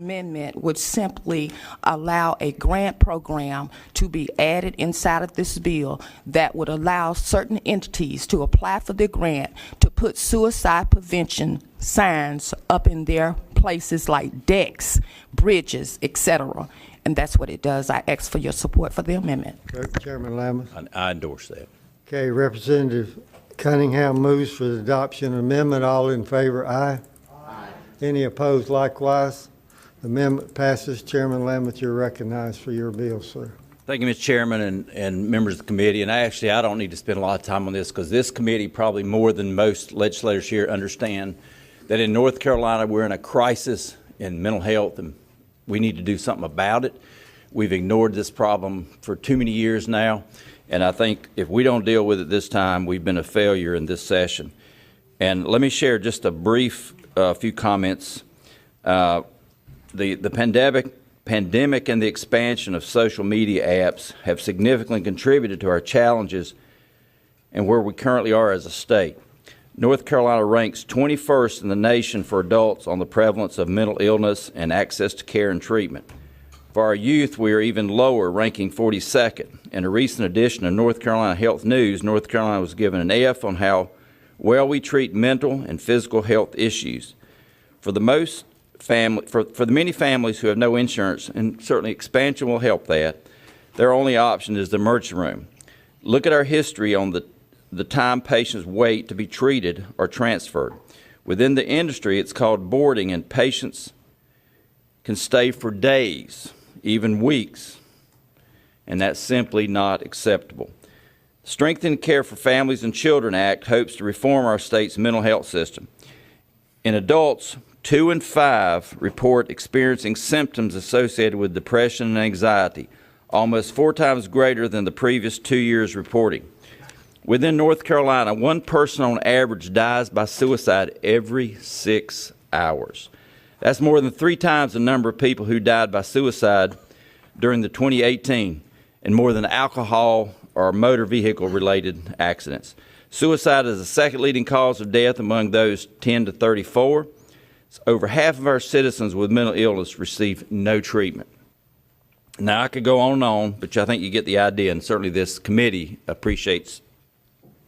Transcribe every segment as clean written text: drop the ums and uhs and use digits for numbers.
Amendment would simply allow a grant program to be added inside of this bill that would allow certain entities to apply for the grant to put suicide prevention signs up in their places like decks, bridges, etc. And that's what it does. I ask for your support for the amendment. Okay, Chairman Lammers. I endorse that. Okay, Representative Cunningham moves for the adoption of the amendment. All in favor, aye. Aye. Any opposed likewise? The amendment passes. Chairman Lammers, you're recognized for your bill, sir. Thank you, Mr. Chairman and members of the committee. And I don't need to spend a lot of time on this because this committee, probably more than most legislators here, understand that in North Carolina we're in a crisis in mental health and we need to do something about it. We've ignored this problem for too many years now, and I think if we don't deal with it this time, we've been a failure in this session. And let me share just a brief few comments. The pandemic and the expansion of social media apps have significantly contributed to our challenges and where we currently are as a state. North Carolina ranks 21st in the nation for adults on the prevalence of mental illness and access to care and treatment. For our youth, we are even lower, ranking 42nd. In a recent edition of North Carolina Health News, North Carolina was given an F on how well we treat mental and physical health issues. For the many families who have no insurance, and certainly expansion will help that, their only option is the emergency room. Look at our history on the time patients wait to be treated or transferred. Within the industry, it's called boarding, and patients can stay for days, even weeks, and that's simply not acceptable. The Strengthening Care for Families and Children Act hopes to reform our state's mental health system. In adults, 2 in 5 report experiencing symptoms associated with depression and anxiety, almost 4 times greater than the previous 2 years' reporting. Within North Carolina, one person on average dies by suicide every 6 hours. That's more than 3 times the number of people who died by suicide during the 2018 and more than alcohol or motor vehicle-related accidents. Suicide is the second leading cause of death among those 10 to 34. Over half of our citizens with mental illness receive no treatment. Now, I could go on, but I think you get the idea, and certainly this committee appreciates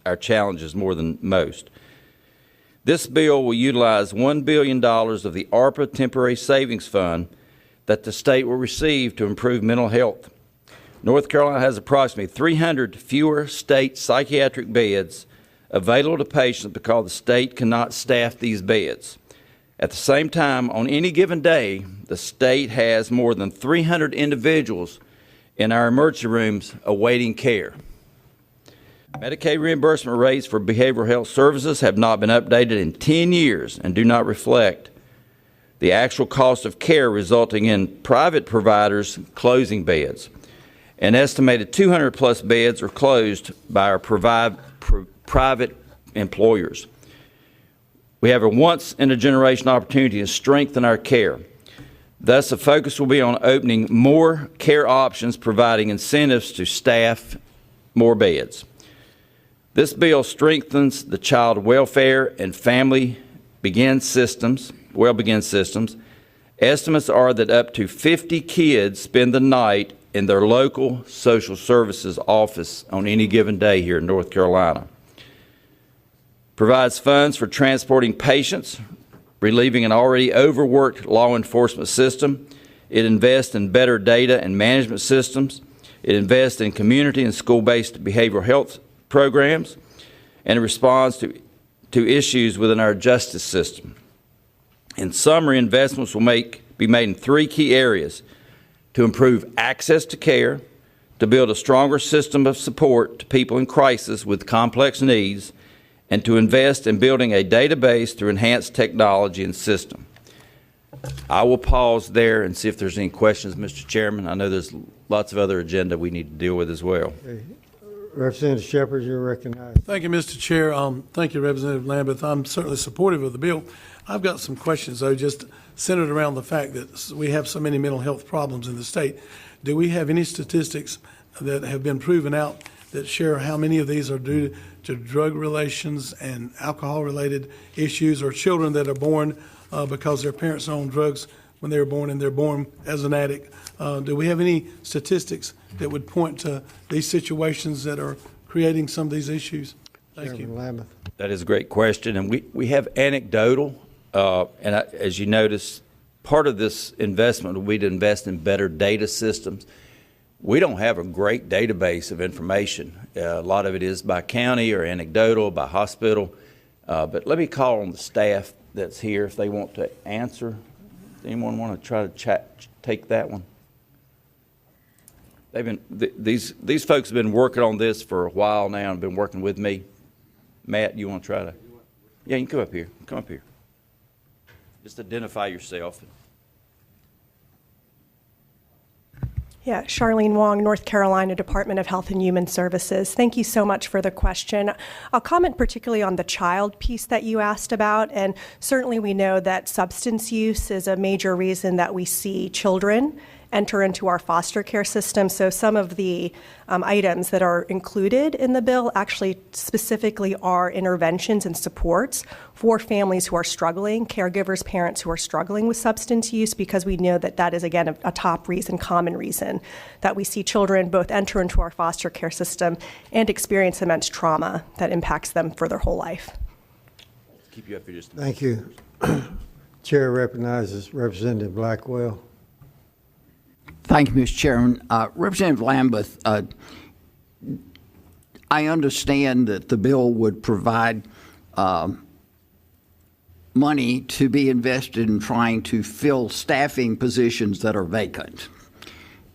our challenges more than most. This bill will utilize $1 billion of the ARPA Temporary Savings Fund that the state will receive to improve mental health. North Carolina has approximately 300 fewer state psychiatric beds available to patients because the state cannot staff these beds. At the same time, on any given day, the state has more than 300 individuals in our emergency rooms awaiting care. Medicaid reimbursement rates for behavioral health services have not been updated in 10 years and do not reflect the actual cost of care, resulting in private providers closing beds. An estimated 200 plus beds are closed by our private employers. We have a once-in-a-generation opportunity to strengthen our care. Thus, the focus will be on opening more care options, providing incentives to staff more beds. This bill strengthens the child welfare and family well-begin systems. Estimates are that up to 50 kids spend the night in their local social services office on any given day here in North Carolina. Provides funds for transporting patients, relieving an already overworked law enforcement system. It invests in better data and management systems. It invests in community and school-based behavioral health programs, and it responds to issues within our justice system. In summary, investments will be made in 3 key areas: to improve access to care, to build a stronger system of support to people in crisis with complex needs, and to invest in building a database through enhanced technology and system. I will pause there and see if there's any questions, Mr. Chairman. I know there's lots of other agenda we need to deal with as well. Okay. Representative Shepherd, you're recognized. Thank you, Mr. Chair. Thank you, Representative Lambeth. I'm certainly supportive of the bill. I've got some questions, though, just centered around the fact that we have so many mental health problems in the state. Do we have any statistics that have been proven out that share how many of these are due to drug relations and alcohol-related issues, or children that are born because their parents are on drugs when they were born and they're born as an addict. Do we have any statistics that would point to these situations that are creating some of these issues? Thank Chairman you. Lameth. That is a great question, and we have anecdotal, as you notice, part of this investment will be to invest in better data systems. We don't have a great database of information. A lot of it is by county or anecdotal, by hospital. But let me call on the staff that's here if they want to answer. Does anyone want to try to take that one? They've been these folks have been working on this for a while now and been working with me. Matt, you want to try to? Yeah, you can come up here. Come up here. Just identify yourself. Yeah, Charlene Wong, North Carolina Department of Health and Human Services. Thank you so much for the question. I'll comment particularly on the child piece that you asked about, and certainly we know that substance use is a major reason that we see children enter into our foster care system. So some of the items that are included in the bill actually specifically are interventions and supports for families who are struggling, caregivers, parents who are struggling with substance use, because we know that that is, again, a top reason, common reason, that we see children both enter into our foster care system and experience immense trauma that impacts them for their whole life. Keep you up here just a Thank you. Chair recognizes Representative Blackwell. Thank you, Mr. Chairman. Representative Lambeth, I understand that the bill would provide money to be invested in trying to fill staffing positions that are vacant.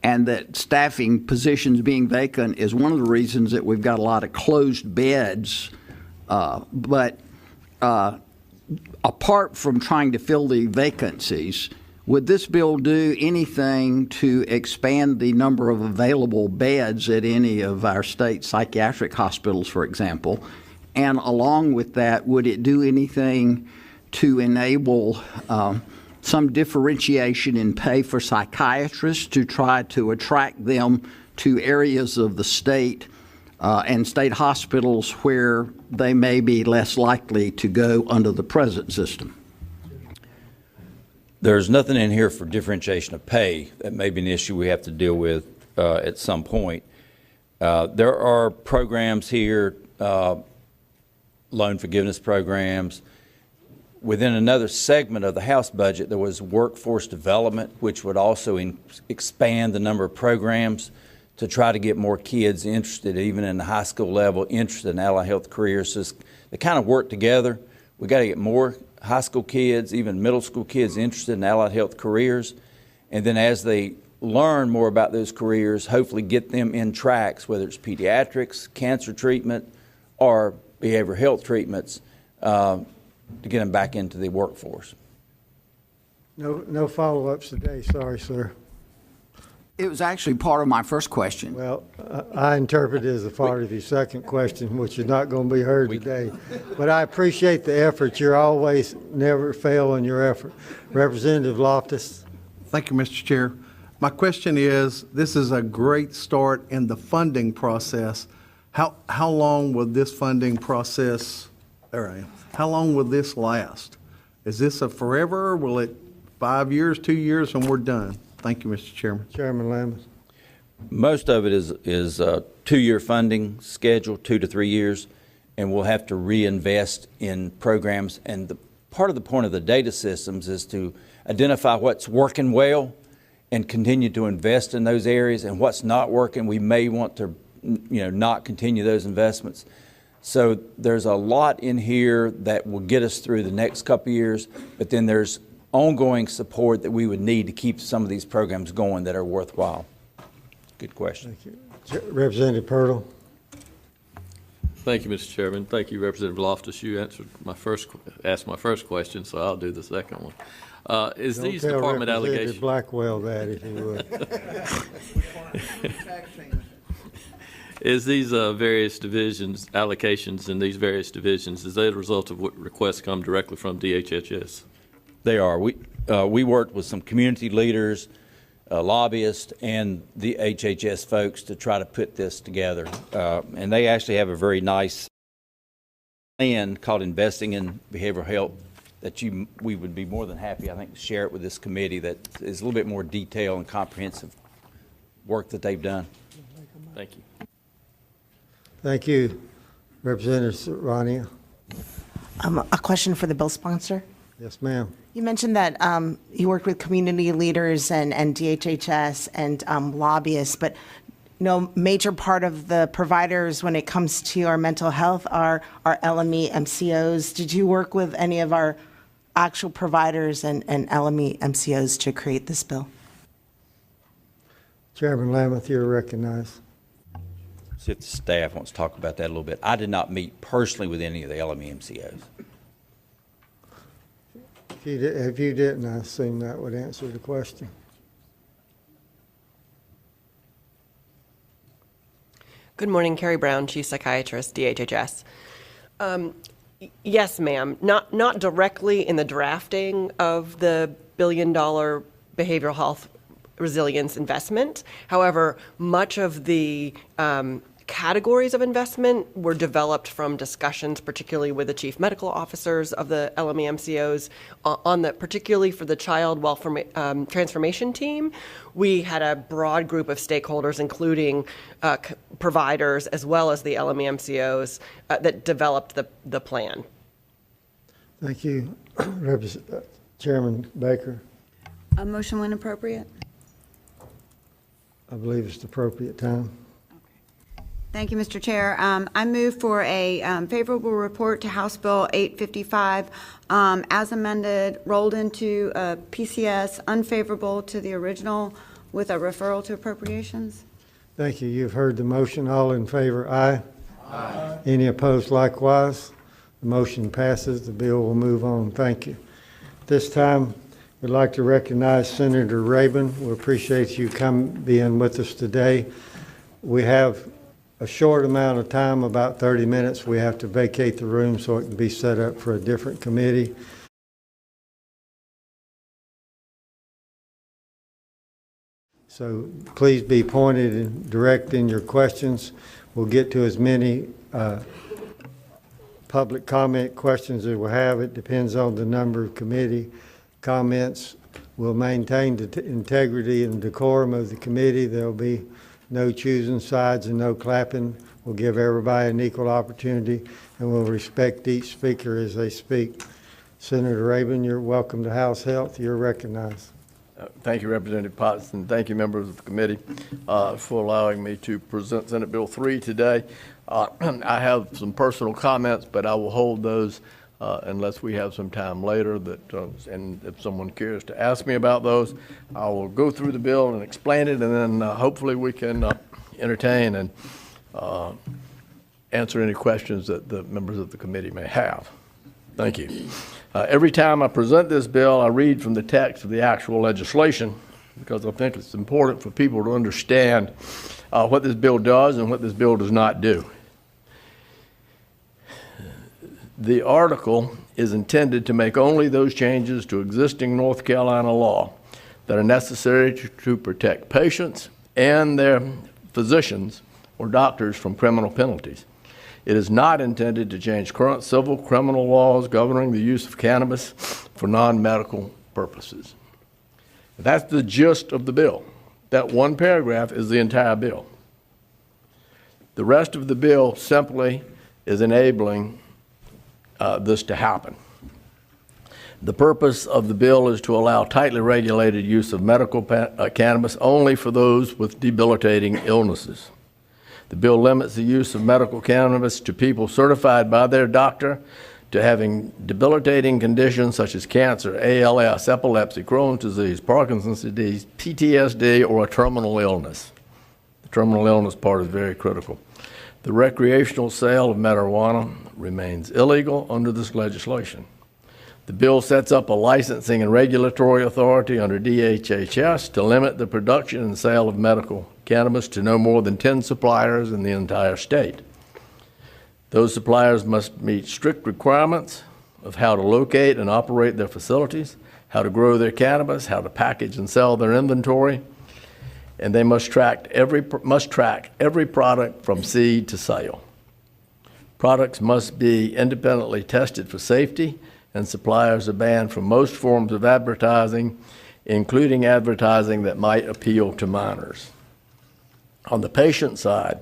And that staffing positions being vacant is one of the reasons that we've got a lot of closed beds. But apart from trying to fill the vacancies, would this bill do anything to expand the number of available beds at any of our state psychiatric hospitals, for example? And along with that, would it do anything to enable some differentiation in pay for psychiatrists to try to attract them to areas of the state and state hospitals where they may be less likely to go under the present system? There's nothing in here for differentiation of pay. That may be an issue we have to deal with at some point. There are programs here, loan forgiveness programs. Within another segment of the House budget, there was workforce development, which would also expand the number of programs to try to get more kids interested, even in the high school level, interested in allied health careers. So they kind of work together. We got to get more high school kids, even middle school kids interested in allied health careers. And then as they learn more about those careers, hopefully get them in tracks, whether it's pediatrics, cancer treatment, or behavioral health treatments, to get them back into the workforce. No follow-ups today. Sorry, sir. It was actually part of my first question. Well, I interpret it as a part of your second question, which is not going to be heard today. But I appreciate the effort. You're always never fail in your effort. Representative Loftus. Thank you, Mr. Chair. My question is, this is a great start in the funding process. How long will this funding process, there I am, how long will this last? Is this a forever? Will it 5 years, 2 years, and we're done? Thank you, Mr. Chairman. Chairman Lameth. Most of it is a 2-year funding schedule, 2 to 3 years, and we'll have to reinvest in programs. And part of the point of the data systems is to identify what's working well and continue to invest in those areas, and what's not working, we may want to not continue those investments. So there's a lot in here that will get us through the next couple of years, but then there's ongoing support that we would need to keep some of these programs going that are worthwhile. Good question. Thank you. Representative Purtle. Thank you, Mr. Chairman. Thank you, Representative Loftus. You asked my first question, so I'll do the second one. Is Don't these tell department Representative allegations? Blackwell that, if you would. Is these various divisions, allocations in these various divisions, is that a result of what requests come directly from DHHS? They are. We worked with some community leaders, lobbyists, and the HHS folks to try to put this together. And they actually have a very nice plan called Investing in Behavioral Health we would be more than happy, I think, to share it with this committee that is a little bit more detailed and comprehensive work that they've done. Thank you. Thank you, Representative Rania. A question for the bill sponsor. Yes, ma'am. You mentioned that you worked with community leaders and DHHS and lobbyists, but major part of the providers when it comes to our mental health are our LME MCOs. Did you work with any of our actual providers and LME MCOs to create this bill? Chairman Lameth, you're recognized. See if the staff wants to talk about that a little bit. I did not meet personally with any of the LME MCOs. If you didn't, I assume that would answer the question. Good morning, Carrie Brown, Chief Psychiatrist, DHHS. Yes, ma'am. Not directly in the drafting of the billion-dollar behavioral health resilience investment. However, much of the categories of investment were developed from discussions, particularly with the chief medical officers of the LME MCOs, on the particularly for the child welfare transformation team. We had a broad group of stakeholders, including providers as well as the LME MCOs, that developed the plan. Thank you, Chairman Baker. A motion when appropriate. I believe it's the appropriate time. Thank you, Mr. Chair. I move for a favorable report to House Bill 855 as amended, rolled into PCS, unfavorable to the original with a referral to appropriations. Thank you. You've heard the motion. All in favor, aye. Aye. Any opposed likewise? The motion passes. The bill will move on. Thank you. This time, we'd like to recognize Senator Rabin. We appreciate you being with us today. We have a short amount of time, about 30 minutes. We have to vacate the room so it can be set up for a different committee. So please be pointed and direct in your questions. We'll get to as many public comment questions as we have. It depends on the number of committee comments. We'll maintain the integrity and decorum of the committee. There'll be no choosing sides and no clapping. We'll give everybody an equal opportunity, and we'll respect each speaker as they speak. Senator Rabin, you're welcome to House Health. You're recognized. Thank you, Representative Potts, and thank you, members of the committee, for allowing me to present Senate Bill 3 today. I have some personal comments, but I will hold those unless we have some time later and if someone cares to ask me about those. I will go through the bill and explain it, and then hopefully we can entertain and answer any questions that the members of the committee may have. Thank you. Every time I present this bill, I read from the text of the actual legislation because I think it's important for people to understand what this bill does and what this bill does not do. The article is intended to make only those changes to existing North Carolina law that are necessary to protect patients and their physicians or doctors from criminal penalties. It is not intended to change current civil criminal laws governing the use of cannabis for non-medical purposes. That's the gist of the bill. That one paragraph is the entire bill. The rest of the bill simply is enabling this to happen. The purpose of the bill is to allow tightly regulated use of medical cannabis only for those with debilitating illnesses. The bill limits the use of medical cannabis to people certified by their doctor to having debilitating conditions such as cancer, ALS, epilepsy, Crohn's disease, Parkinson's disease, PTSD, or a terminal illness. The terminal illness part is very critical. The recreational sale of marijuana remains illegal under this legislation. The bill sets up a licensing and regulatory authority under DHHS to limit the production and sale of medical cannabis to no more than 10 suppliers in the entire state. Those suppliers must meet strict requirements of how to locate and operate their facilities, how to grow their cannabis, how to package and sell their inventory, and they must track every product from seed to sale. Products must be independently tested for safety and suppliers are banned from most forms of advertising, including advertising that might appeal to minors. On the patient side,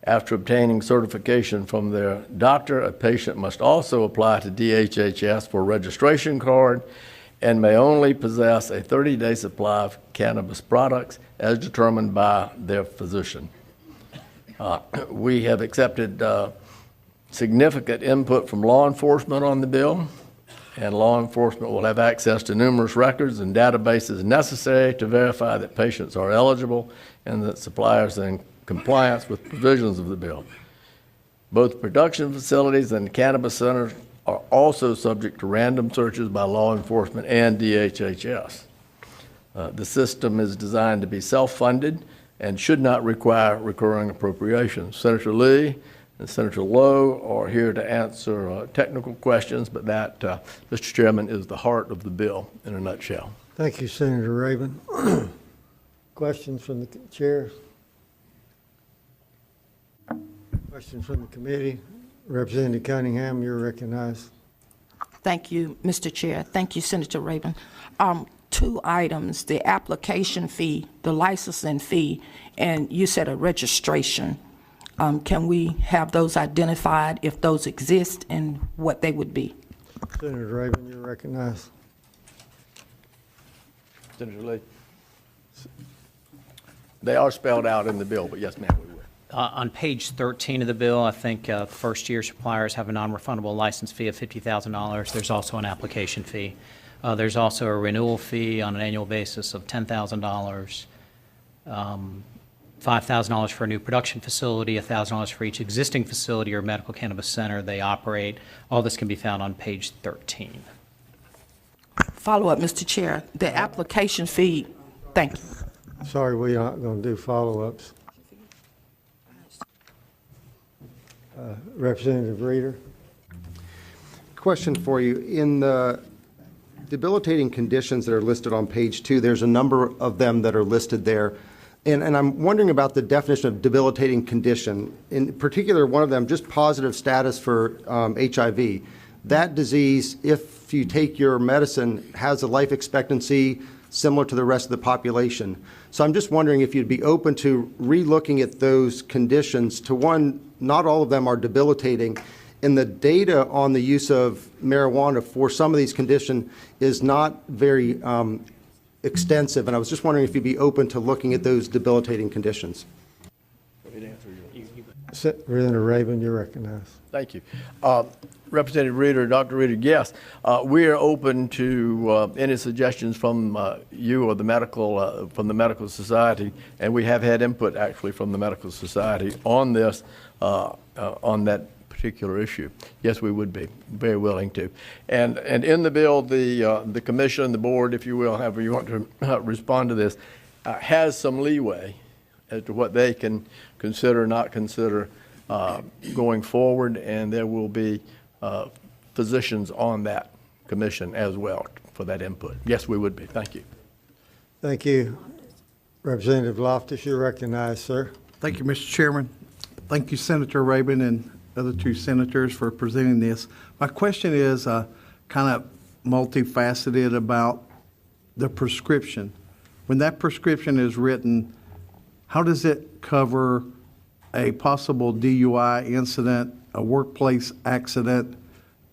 after obtaining certification from their doctor, a patient must also apply to DHHS for a registration card and may only possess a 30-day supply of cannabis products as determined by their physician. We have accepted significant input from law enforcement on the bill, and law enforcement will have access to numerous records and databases necessary to verify that patients are eligible and that suppliers are in compliance with provisions of the bill. Both production facilities and cannabis centers are also subject to random searches by law enforcement and DHHS. The system is designed to be self-funded and should not require recurring appropriations. Senator Lee and Senator Lowe are here to answer technical questions, but that, Mr. Chairman, is the heart of the bill in a nutshell. Thank you, Senator Rabin. Questions from the chair? Questions from the committee? Representative Cunningham, you're recognized. Thank you, Mr. Chair. Thank you, Senator Rabin. Two items, the application fee, the licensing fee, and you said a registration. Can we have those identified if those exist and what they would be? Senator Rabin, you're recognized. Senator Lee. They are spelled out in the bill, but yes, ma'am, we will. On page 13 of the bill, I think first-year suppliers have a non-refundable license fee of $50,000. There's also an application fee. There's also a renewal fee on an annual basis of $10,000, $5,000 for a new production facility, $1,000 for each existing facility or medical cannabis center they operate. All this can be found on page 13. Follow-up, Mr. Chair. The application fee, thank you. Sorry, we're not going to do follow-ups. Representative Reeder. Question for you. In the debilitating conditions that are listed on page 2, there's a number of them that are listed there. And I'm wondering about the definition of debilitating condition. In particular, one of them, just positive status for HIV. That disease, if you take your medicine, has a life expectancy similar to the rest of the population. So I'm just wondering if you'd be open to re-looking at those conditions. To one, not all of them are debilitating, and the data on the use of marijuana for some of these conditions is not very extensive, and I was just wondering if you'd be open to looking at those debilitating conditions. Representative Rabin, you're recognized. Thank you. Representative Reeder, Dr. Reeder, yes, we are open to any suggestions from you or the medical, from the medical society, and we have had input actually from the medical society on this, on that particular issue. Yes, we would be very willing to. And in the bill, the commission, the board, if you will, however you want to respond to this, has some leeway as to what they can consider, not consider going forward, and there will be physicians on that commission as well for that input. Yes, we would be. Thank you. Thank you. Representative Loftus, you're recognized, sir. Thank you, Mr. Chairman. Thank you, Senator Rabin and other two senators for presenting this. My question is kind of multifaceted about the prescription. When that prescription is written, how does it cover a possible DUI incident, a workplace accident,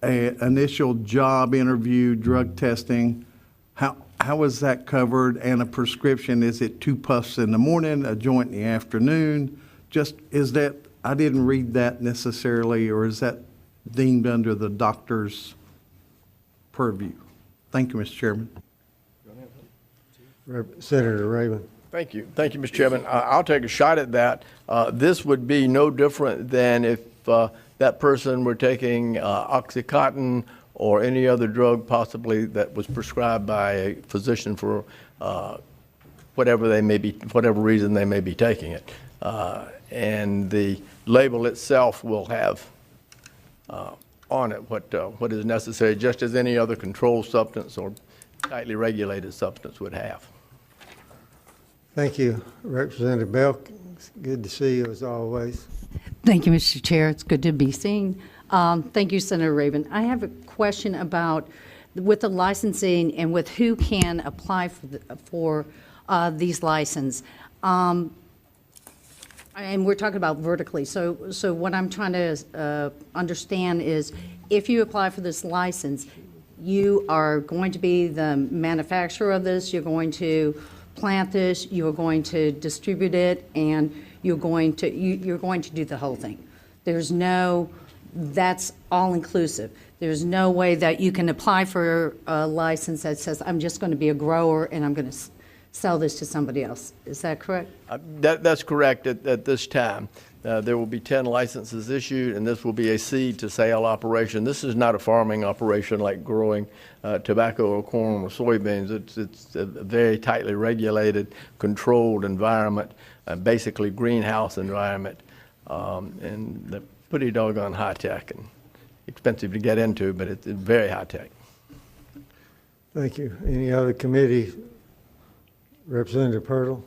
an initial job interview, drug testing? How is that covered? And a prescription, is it 2 puffs in the morning, a joint in the afternoon? Just, is that, I didn't read that necessarily, or is that deemed under the doctor's purview? Thank you, Mr. Chairman. Senator Rabin. Thank you. Thank you, Mr. Chairman. I'll take a shot at that. This would be no different than if that person were taking Oxycontin or any other drug possibly that was prescribed by a physician for whatever reason they may be taking it. And the label itself will have on it what is necessary, just as any other controlled substance or tightly regulated substance would have. Thank you, Representative Belk. It's good to see you as always. Thank you, Mr. Chair. It's good to be seen. Thank you, Senator Rabin. I have a question about with the licensing and with who can apply for these licenses. And we're talking about vertically. So what I'm trying to understand is if you apply for this license, you are going to be the manufacturer of this, you're going to plant this, you're going to distribute it, and you're going to do the whole thing. That's all inclusive. There's no way that you can apply for a license that says, I'm just going to be a grower and I'm going to sell this to somebody else. Is that correct? That's correct at this time. There will be 10 licenses issued, and this will be a seed to sale operation. This is not a farming operation like growing tobacco or corn or soybeans. It's a very tightly regulated, controlled environment, basically greenhouse environment, and they're pretty doggone high tech and expensive to get into, but it's very high tech. Thank you. Any other committee? Representative Pirtle.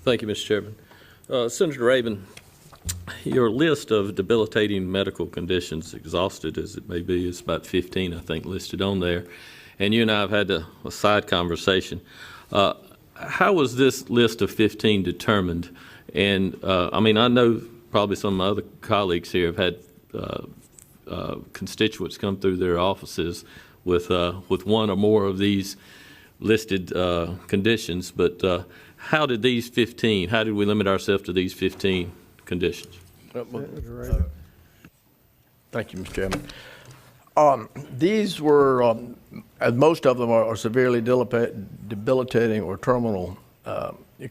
Thank you, Mr. Chairman. Senator Rabin, your list of debilitating medical conditions, exhausted as it may be, is about 15, I think, listed on there. And you and I have had a side conversation. How was this list of 15 determined? And I mean, I know probably some of my other colleagues here have had constituents come through their offices with one or more of these listed conditions, but how did we limit ourselves to these 15 conditions? Thank you, Mr. Chairman. These were, as most of them are severely debilitating or terminal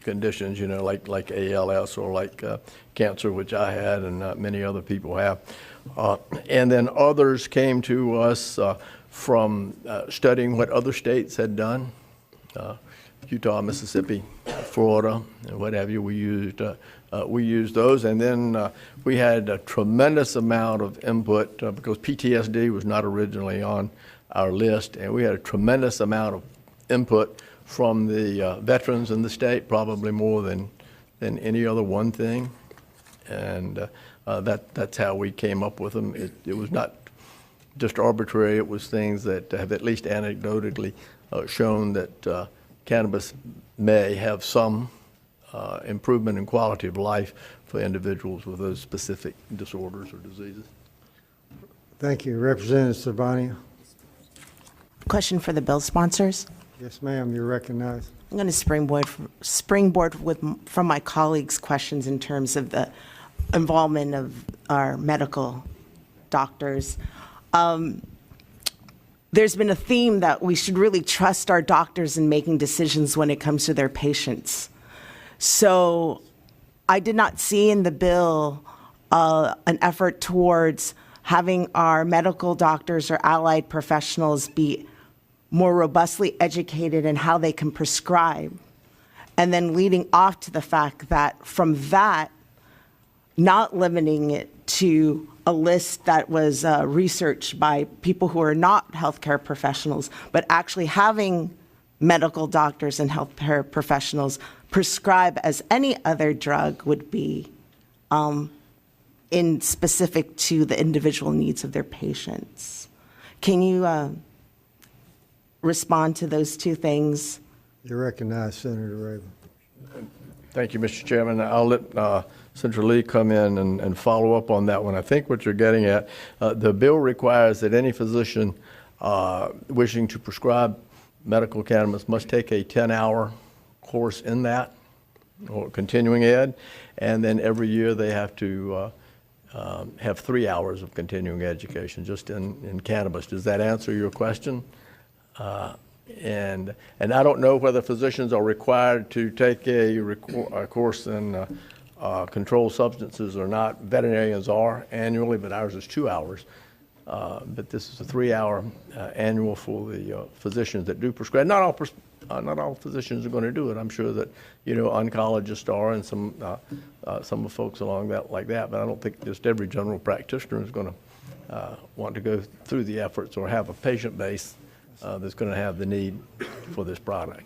conditions, you know, like ALS or like cancer, which I had and many other people have. And then others came to us from studying what other states had done. Utah, Mississippi, Florida, and what have you. We used those, and then we had a tremendous amount of input because PTSD was not originally on our list, and we had a tremendous amount of input from the veterans in the state, probably more than any other one thing, and that's how we came up with them. It was not just arbitrary. It was things that have at least anecdotally shown that cannabis may have some improvement in quality of life for individuals with those specific disorders or diseases. Thank you. Representative Cervania. Question for the bill sponsors. Yes, ma'am, you're recognized. I'm going to springboard from my colleagues' questions in terms of the involvement of our medical doctors. There's been a theme that we should really trust our doctors in making decisions when it comes to their patients. So I did not see in the bill an effort towards having our medical doctors or allied professionals be more robustly educated in how they can prescribe, and then leading off to the fact that from that, not limiting it to a list that was researched by people who are not healthcare professionals, but actually having medical doctors and healthcare professionals prescribe as any other drug would be in specific to the individual needs of their patients. Can you respond to those two things? You're recognized, Senator Rabin. Thank you, Mr. Chairman. I'll let Senator Lee come in and follow up on that one. I think what you're getting at, the bill requires that any physician wishing to prescribe medical cannabis must take a 10-hour course in that, or continuing ed, and then every year they have to have 3 hours of continuing education just in cannabis. Does that answer your question? And I don't know whether physicians are required to take a course in controlled substances or not. Veterinarians are annually, but ours is 2 hours. But this is a 3-hour annual for the physicians that do prescribe. Not all physicians are going to do it. I'm sure that oncologists are, and some of the folks along that like that. But I don't think just every general practitioner is going to want to go through the efforts or have a patient base that's going to have the need for this product.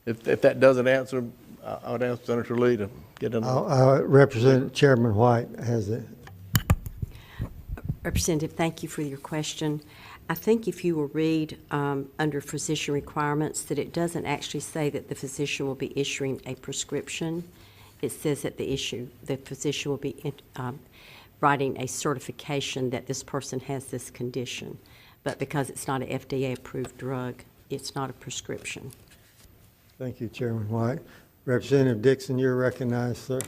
If that doesn't answer, I would ask Senator Lee to get in. Representative Chairman White has it. Representative, thank you for your question. I think if you will read under physician requirements that it doesn't actually say that the physician will be issuing a prescription. It says that the physician will be writing a certification that this person has this condition. But because it's not an FDA-approved drug, it's not a prescription. Thank you, Chairman White. Representative Dixon, you're recognized, sir.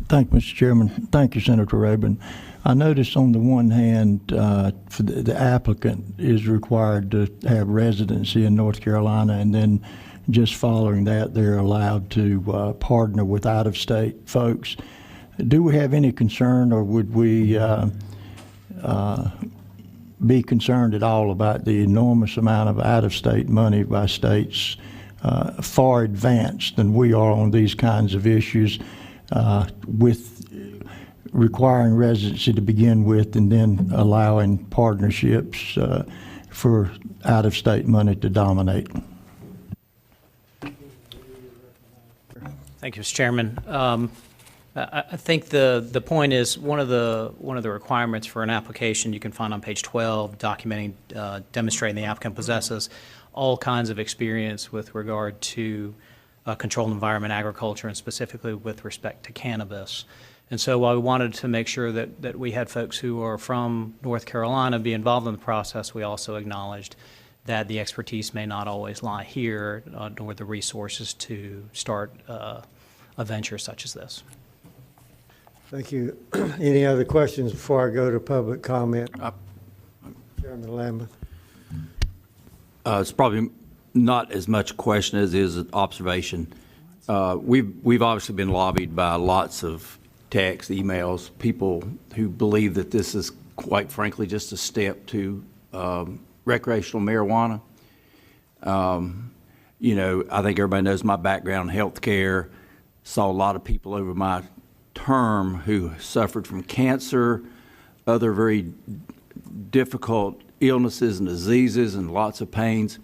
Thank you, Mr. Chairman. Thank you, Senator Rabin. I notice on the one hand, for the applicant is required to have residency in North Carolina, and then just following that, they're allowed to partner with out-of-state folks. Do we have any concern, or would we be concerned at all about the enormous amount of out-of-state money by states far advanced than we are on these kinds of issues, with requiring residency to begin with and then allowing partnerships for out-of-state money to dominate? Thank you, Mr. Chairman. I think the point is one of the requirements for an application you can find on page 12, documenting, demonstrating the applicant possesses all kinds of experience with regard to controlled environment agriculture, and specifically with respect to cannabis. And so while we wanted to make sure that we had folks who are from North Carolina be involved in the process, we also acknowledged that the expertise may not always lie here, nor the resources to start a venture such as this. Thank you. Any other questions before I go to public comment? Chairman Lambeth. It's probably not as much a question as it is an observation. We've obviously been lobbied by lots of texts, emails, people who believe that this is, quite frankly, just a step to recreational marijuana. You know, I think everybody knows my background in healthcare. Saw a lot of people over my term who suffered from cancer, other very difficult illnesses and diseases and lots of pains.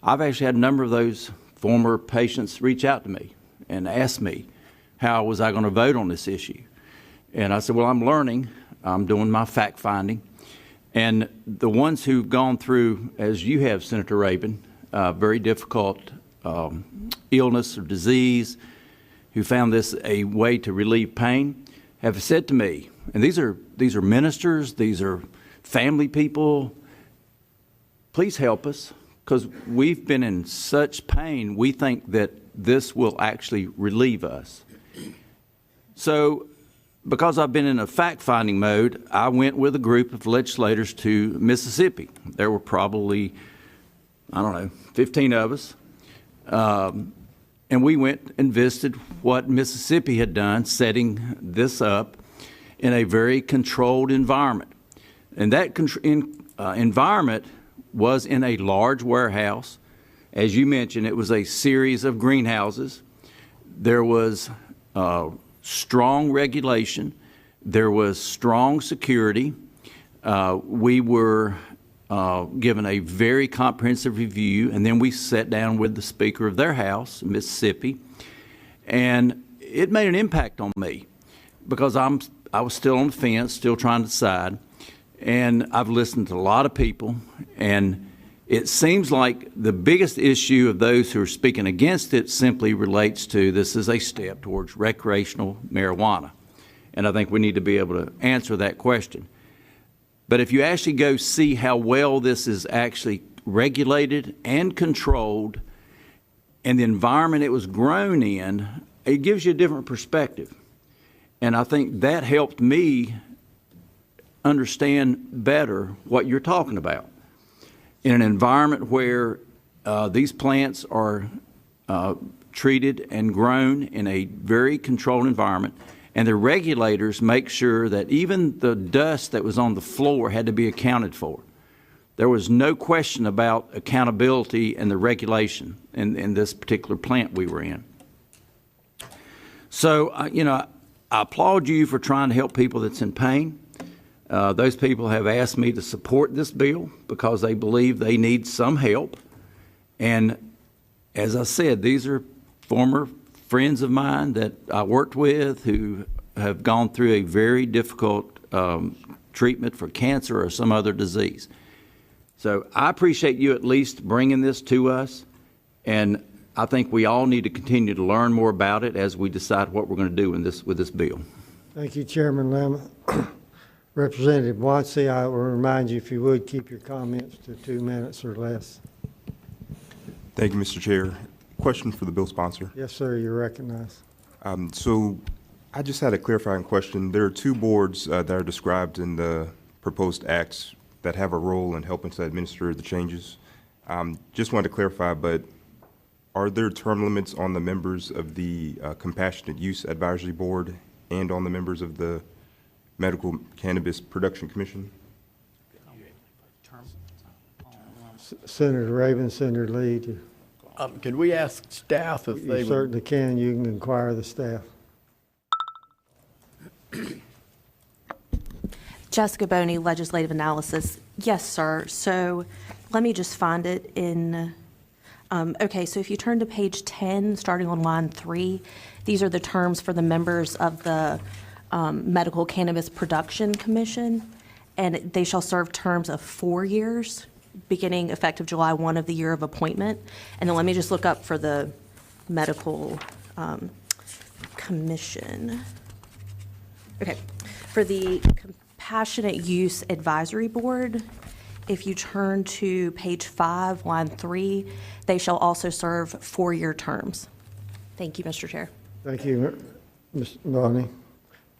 I've actually had a number of those former patients reach out to me and ask me how was I going to vote on this issue. And I said, well, I'm learning. I'm doing my fact finding. And the ones who've gone through, as you have, Senator Rabin, very difficult illness or disease, who found this a way to relieve pain, have said to me, and these are ministers, these are family people, please help us, because we've been in such pain, we think that this will actually relieve us. So, because I've been in a fact-finding mode, I went with a group of legislators to Mississippi. There were probably, 15 of us. And we went and visited what Mississippi had done, setting this up in a very controlled environment. And that environment was in a large warehouse. As you mentioned, it was a series of greenhouses. There was strong regulation. There was strong security. We were given a very comprehensive review, and then we sat down with the Speaker of their House, Mississippi, and it made an impact on me because I was still on the fence, still trying to decide, and I've listened to a lot of people, and it seems like the biggest issue of those who are speaking against it simply relates to this is a step towards recreational marijuana, and I think we need to be able to answer that question. But if you actually go see how well this is actually regulated and controlled and the environment it was grown in, it gives you a different perspective. And I think that helped me understand better what you're talking about. In an environment where these plants are treated and grown in a very controlled environment, and the regulators make sure that even the dust that was on the floor had to be accounted for. There was no question about accountability and the regulation in this particular plant we were in. So, I applaud you for trying to help people that's in pain. Those people have asked me to support this bill because they believe they need some help. And as I said, these are former friends of mine that I worked with who have gone through a very difficult treatment for cancer or some other disease. So I appreciate you at least bringing this to us, and I think we all need to continue to learn more about it as we decide what we're going to do with this bill. Thank you, Chairman Lamb. Representative Watsey, I will remind you, if you would, keep your comments to 2 minutes or less. Thank you, Mr. Chair. Question for the bill sponsor. Yes, sir, you're recognized. So I just had a clarifying question. There are two boards that are described in the proposed acts that have a role in helping to administer the changes. Just wanted to clarify, but are there term limits on the members of the Compassionate Use Advisory Board and on the members of the Medical Cannabis Production Commission? Senator Raven, Senator Lee, Could we ask staff if they you would? certainly can. You can inquire the staff. Jessica Boney, Legislative Analysis. Yes, sir. So let me just find it in, okay, so if you turn to page 10, starting on line 3, these are the terms for the members of the Medical Cannabis Production Commission, and they shall serve terms of 4 years, beginning effective July 1 of the year of appointment. And then let me just look up for the Medical Commission. Okay, for the Compassionate Use Advisory Board, if you turn to page 5, line 3, they shall also serve 4-year terms. Thank you, Mr. Chair. Thank you, Mr. Boney.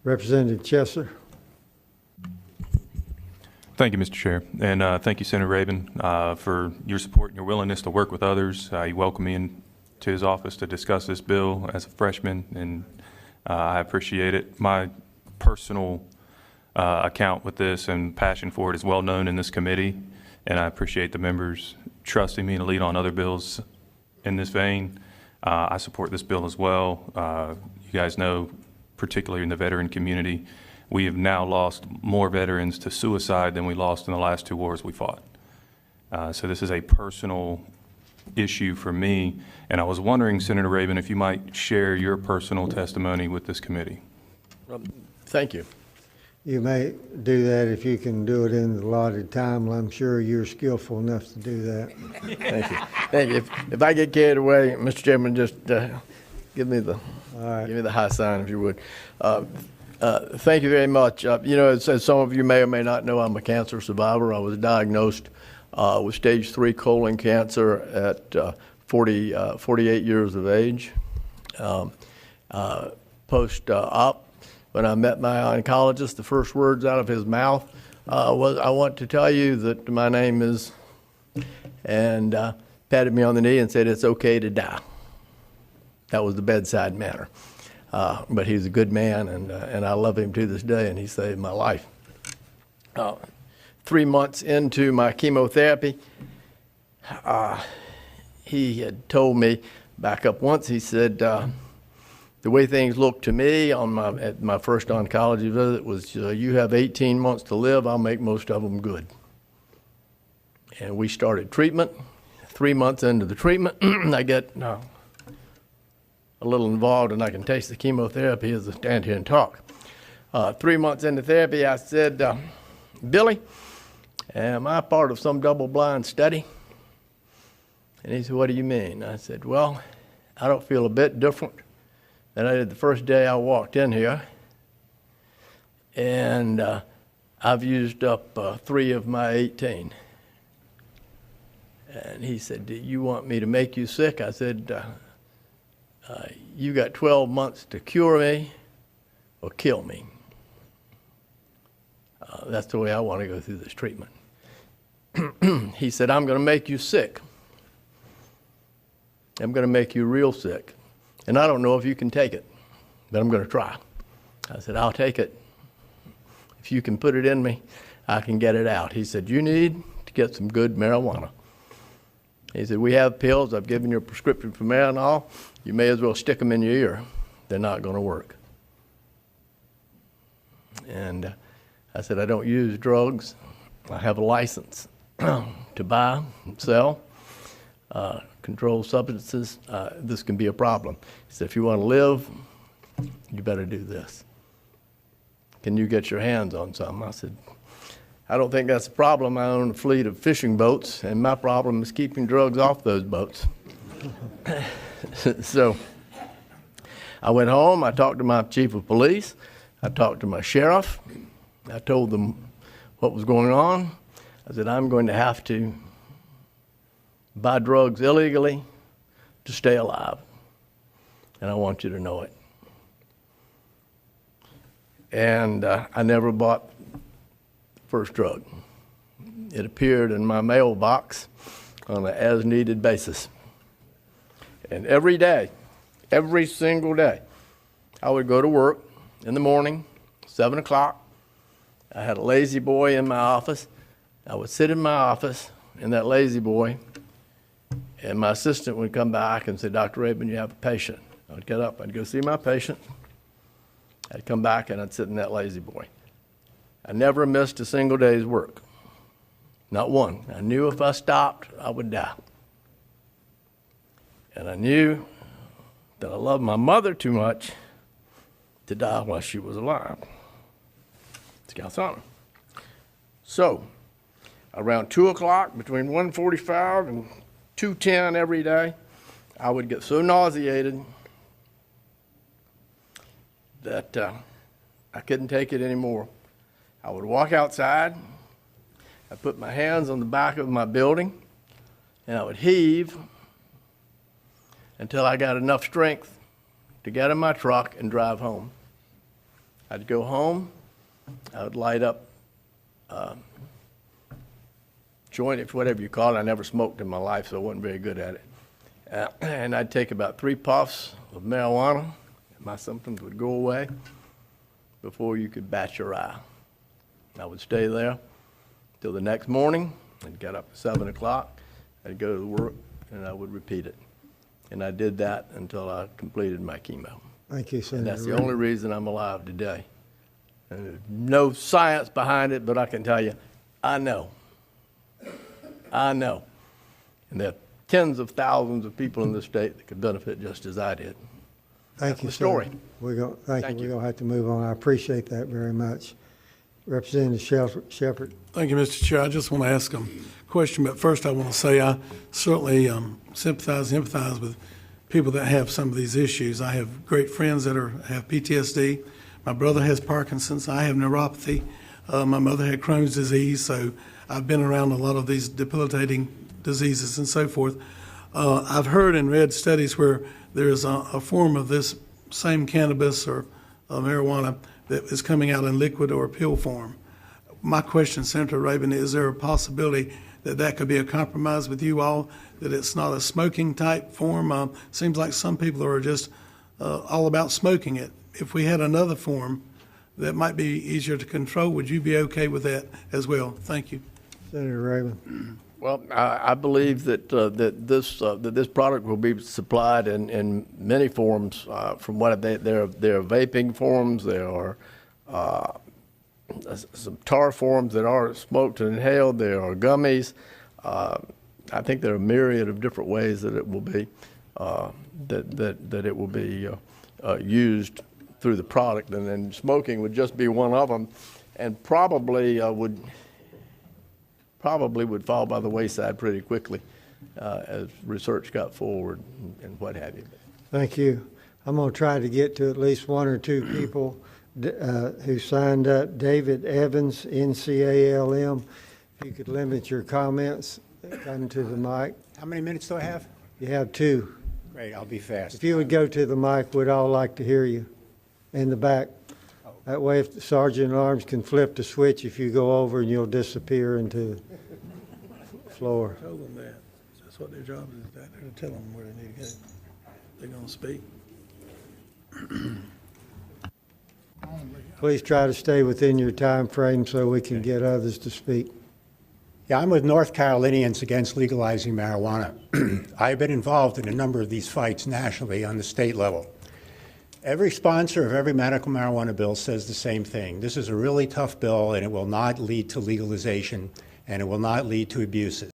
Representative Chesser. Thank you, Mr. Chair, and thank you, Senator Rabin, for your support and your willingness to work with others. He welcomed me into his office to discuss this bill as a freshman, and I appreciate it. My personal account with this and passion for it is well known in this committee, and I appreciate the members trusting me to lead on other bills in this vein. I support this bill as well. You guys know, particularly in the veteran community, we have now lost more veterans to suicide than we lost in the last 2 wars we fought. So this is a personal issue for me, and I was wondering, Senator Rabin, if you might share your personal testimony with this committee. Thank you. You may do that if you can do it in the allotted time. I'm sure you're skillful enough to do that. Thank you. Thank you. If I get carried away, Mr. Chairman, just give me the high sign, if you would. Thank you very much. You know, as some of you may or may not know, I'm a cancer survivor. I was diagnosed with stage 3 colon cancer at 48 years of age. Post-op, when I met my oncologist, the first words out of his mouth was, "I want to tell you that my name is," and patted me on the knee and said, "It's okay to die." That was the bedside manner. But he's a good man, and I love him to this day, and he saved my life. 3 months into my chemotherapy, he had told me back up once, he said, the way things looked to me at my first oncology visit was, you have 18 months to live, I'll make most of them good. And we started treatment. 3 months into the treatment, I get a little involved, and I can taste the chemotherapy as I stand here and talk. 3 months into therapy, I said, "Billy, am I part of some double-blind study?" And he said, "What do you mean?" I said, "Well, I don't feel a bit different than I did the first day I walked in here, and I've used up 3 of my 18. And he said, "Do you want me to make you sick?" I said, "You got 12 months to cure me or kill me." That's the way I want to go through this treatment. He said, "I'm going to make you sick. I'm going to make you real sick. And I don't know if you can take it, but I'm going to try." I said, "I'll take it. If you can put it in me, I can get it out." He said, "You need to get some good marijuana." He said, "We have pills. I've given you a prescription for Marinol. You may as well stick them in your ear. They're not going to work." And I said, "I don't use drugs. I have a license to buy and sell. controlled substances, this can be a problem. He said, if you want to live, you better do this. Can you get your hands on some? I said, I don't think that's a problem. I own a fleet of fishing boats, and my problem is keeping drugs off those boats. So I went home, I talked to my chief of police, I talked to my sheriff, I told them what was going on. I said, I'm going to have to buy drugs illegally to stay alive, and I want you to know it. And I never bought the first drug. It appeared in my mailbox on an as-needed basis. And every day, every single day, I would go to work in the morning, 7 o'clock. I had a lazy boy in my office. I would sit in my office in that lazy boy, and my assistant would come back and say, Dr. Rabin, you have a patient. I would get up, I'd go see my patient. I'd come back and I'd sit in that lazy boy. I never missed a single day's work. Not one. I knew if I stopped, I would die. And I knew that I loved my mother too much to die while she was alive. It's God's honor. So, around 2 o'clock, between 1:45 and 2:10 every day, I would get so nauseated that I couldn't take it anymore. I would walk outside, I'd put my hands on the back of my building, and I would heave until I got enough strength to get in my truck and drive home. I'd go home, I would light up joint, if whatever you call it. I never smoked in my life, so I wasn't very good at it. And I'd take about 3 puffs of marijuana, and my symptoms would go away before you could bat your eye. I would stay there till the next morning. I'd get up at 7 o'clock, I'd go to work, and I would repeat it. And I did that until I completed my chemo. Thank you, Senator. And that's the Reed. only reason I'm alive today. And there's no science behind it, but I can tell you, I know. I know. And there are tens of thousands of people in this state that could benefit just as I did. Thank That's you, the story. Senator. Thank you. Thank you. We're going to have to move on. I appreciate that very much. Representative Shepherd. Thank you, Mr. Chair. I just want to ask a question, but first I want to say I certainly sympathize and empathize with people that have some of these issues. I have great friends that have PTSD. My brother has Parkinson's. I have neuropathy. My mother had Crohn's disease, so I've been around a lot of these debilitating diseases and so forth. I've heard and read studies where there is a form of this same cannabis or marijuana that is coming out in liquid or pill form. My question, Senator Rabin, is there a possibility that that could be a compromise with you all, that it's not a smoking type form? Seems like some people are just all about smoking it. If we had another form that might be easier to control, would you be okay with that as well? Thank you. Senator Rabin. Well, I believe that this product will be supplied in many forms. From what there are vaping forms, there are some tar forms that are smoked and inhaled. There are gummies. I think there are a myriad of different ways that it will be used through the product, and then smoking would just be one of them, and probably would fall by the wayside pretty quickly as research got forward and what have you. Thank you. I'm going to try to get to at least 1 or 2 people who signed up. David Evans, NCALM. If you could limit your comments, come to the mic. How many minutes do I have? You have 2. Great, I'll be fast. If you would go to the mic, we'd all like to hear you in the back. That way, if the sergeant at arms can flip the switch, if you go over and you'll disappear into the floor. Tell them that. That's what their job is. They're to tell them where they need to go. They're going to speak. Please try to stay within your time frame so we can get others to speak. Yeah, I'm with North Carolinians Against Legalizing Marijuana. I've been involved in a number of these fights nationally on the state level. Every sponsor of every medical marijuana bill says the same thing. This is a really tough bill, and it will not lead to legalization, and it will not lead to abuses.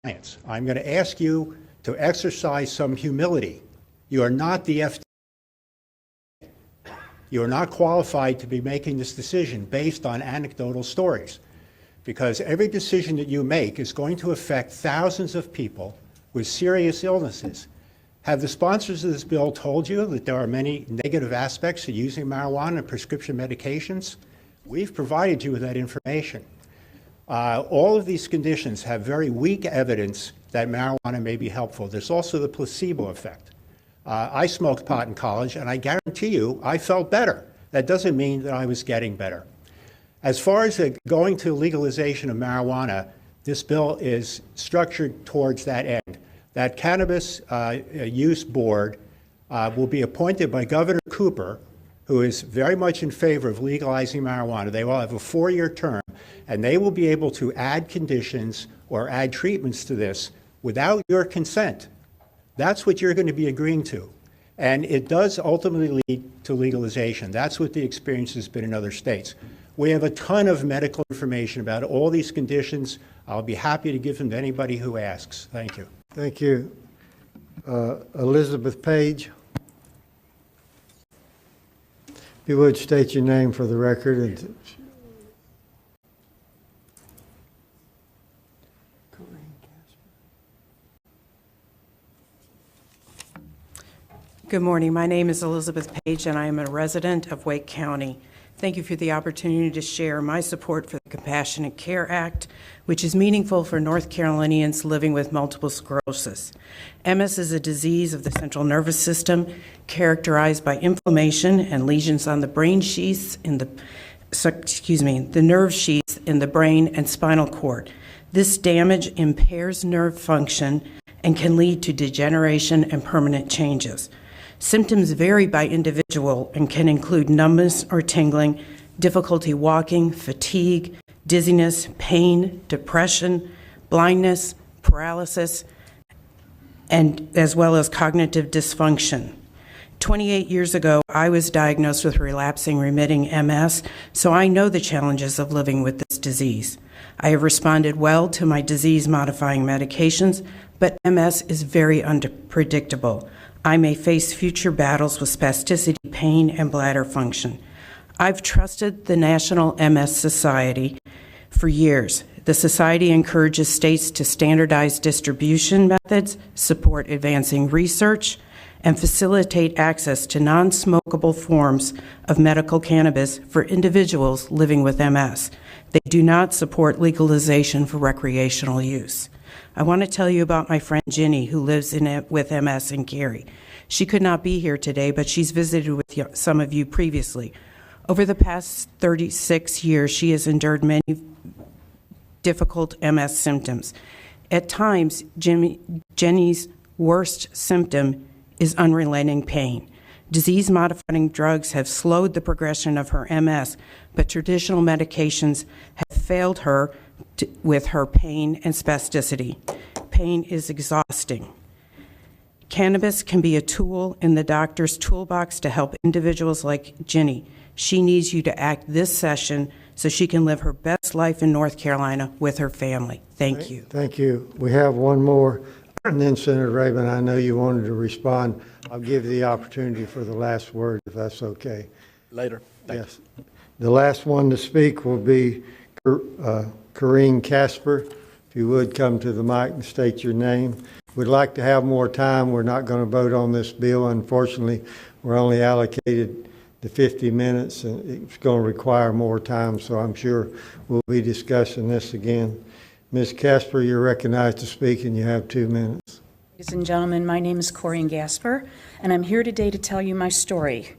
science. I'm going to ask you to exercise some humility. You are not the FDA. You are not qualified to be making this decision based on anecdotal stories, because every decision that you make is going to affect thousands of people with serious illnesses. Have the sponsors of this bill told you that there are many negative aspects to using marijuana and prescription medications? We've provided you with that information. All of these conditions have very weak evidence that marijuana may be helpful. There's also the placebo effect. I smoked pot in college, and I guarantee you I felt better. That doesn't mean that I was getting better. As far as going to legalization of marijuana, this bill is structured towards that end. That cannabis use board will be appointed by Governor Cooper, who is very much in favor of legalizing marijuana. They will have a 4-year term, and they will be able to add conditions or add treatments to this without your consent. That's what you're going to be agreeing to. And it does ultimately lead to legalization. That's what the experience has been in other states. We have a ton of medical information about all these conditions. I'll be happy to give them to anybody who asks. Thank you. Thank you. Elizabeth Page. If you would state your name for the record. And Good morning. My name is Elizabeth Page, and I am a resident of Wake County. Thank you for the opportunity to share my support for the Compassionate Care Act, which is meaningful for North Carolinians living with multiple sclerosis. MS is a disease of the central nervous system characterized by inflammation and lesions on the brain sheaths in the nerve sheaths in the brain and spinal cord. This damage impairs nerve function and can lead to degeneration and permanent changes. Symptoms vary by individual and can include numbness or tingling, difficulty walking, fatigue, dizziness, pain, depression, blindness, paralysis, and as well as cognitive dysfunction. 28 years ago, I was diagnosed with relapsing remitting MS, so I know the challenges of living with this disease. I have responded well to my disease-modifying medications, but MS is very unpredictable. I may face future battles with spasticity, pain, and bladder function. I've trusted the National MS Society for years. The Society encourages states to standardize distribution methods, support advancing research, and facilitate access to non-smokable forms of medical cannabis for individuals living with MS. They do not support legalization for recreational use. I want to tell you about my friend Ginny, who lives with MS in Cary. She could not be here today, but she's visited with some of you previously. Over the past 36 years, she has endured many difficult MS symptoms. At times, Jenny's worst symptom is unrelenting pain. Disease-modifying drugs have slowed the progression of her MS, but traditional medications have failed her with her pain and spasticity. Pain is exhausting. Cannabis can be a tool in the doctor's toolbox to help individuals like Ginny. She needs you to act this session so she can live her best life in North Carolina with her family. Thank you. Thank you. We have one more, and then Senator Rabin, I know you wanted to respond. I'll give you the opportunity for the last word, if that's okay. Later. Yes. The last one to speak will be Corrine Casper. If you would come to the mic and state your name. We'd like to have more time. We're not going to vote on this bill. Unfortunately, we're only allocated the 50 minutes, and it's going to require more time, so I'm sure we'll be discussing this again. Ms. Casper, you're recognized to speak, and you have 2 minutes. Ladies and gentlemen, my name is Corinne Gasper, and I'm here today to tell you my story.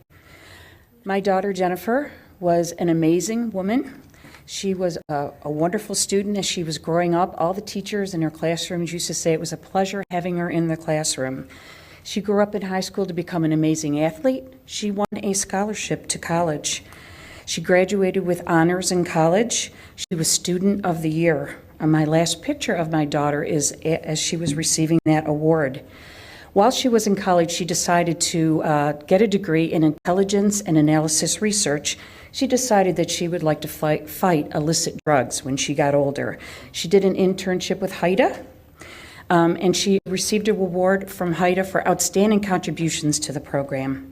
My daughter, Jennifer, was an amazing woman. She was a wonderful student as she was growing up. All the teachers in her classrooms used to say it was a pleasure having her in the classroom. She grew up in high school to become an amazing athlete. She won a scholarship to college. She graduated with honors in college. She was Student of the Year. And my last picture of my daughter is as she was receiving that award. While she was in college, she decided to get a degree in intelligence and analysis research. She decided that she would like to fight illicit drugs when she got older. She did an internship with HIDA. and she received a award from HIDA for outstanding contributions to the program.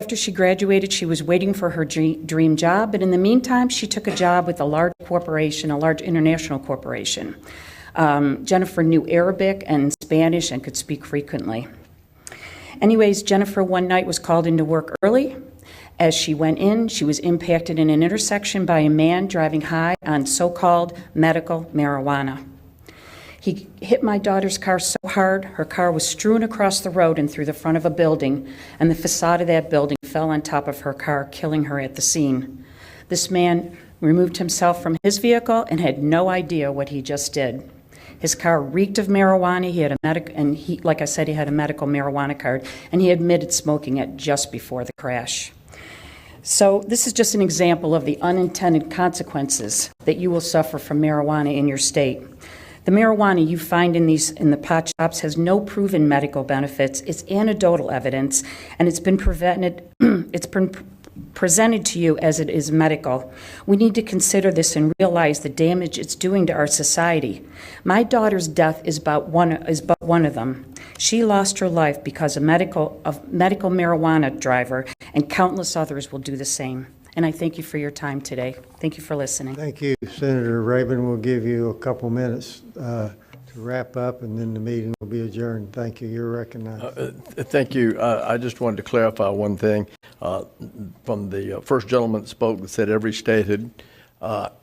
After she graduated, she was waiting for her dream job, but in the meantime, she took a job with a large corporation, a large international corporation. Jennifer knew Arabic and Spanish and could speak frequently. Anyways, Jennifer one night was called into work early. As she went in, she was impacted in an intersection by a man driving high on so-called medical marijuana. He hit my daughter's car so hard, her car was strewn across the road and through the front of a building, and the facade of that building fell on top of her car, killing her at the scene. This man removed himself from his vehicle and had no idea what he just did. His car reeked of marijuana. He had like I said, he had a medical marijuana card, and he admitted smoking it just before the crash. So this is just an example of the unintended consequences that you will suffer from marijuana in your state. The marijuana you find in the pot shops has no proven medical benefits. It's anecdotal evidence, and it's been presented to you as it is medical. We need to consider this and realize the damage it's doing to our society. My daughter's death is but one of them. She lost her life because a medical marijuana driver, and countless others will do the same. And I thank you for your time today. Thank you for listening. Thank you, Senator Rabin. We'll give you a couple minutes to wrap up, and then the meeting will be adjourned. Thank you. You're recognized. Thank you. I just wanted to clarify one thing. From the first gentleman that spoke that said every state had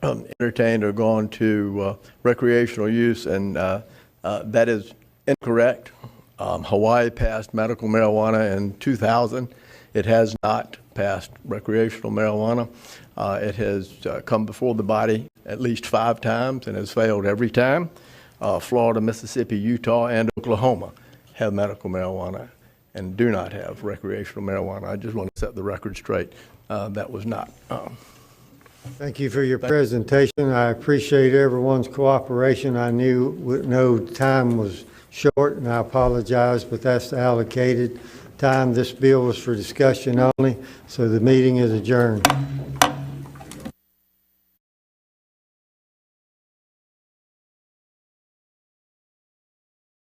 entertained or gone to recreational use, and that is incorrect. Hawaii passed medical marijuana in 2000. It has not passed recreational marijuana. It has come before the body at least 5 times and has failed every time. Florida, Mississippi, Utah, and Oklahoma have medical marijuana and do not have recreational marijuana. I just want to set the record straight. That was not. Thank you for your presentation. I appreciate everyone's cooperation. I know time was short, and I apologize, but that's the allocated time. This bill was for discussion only, so the meeting is adjourned.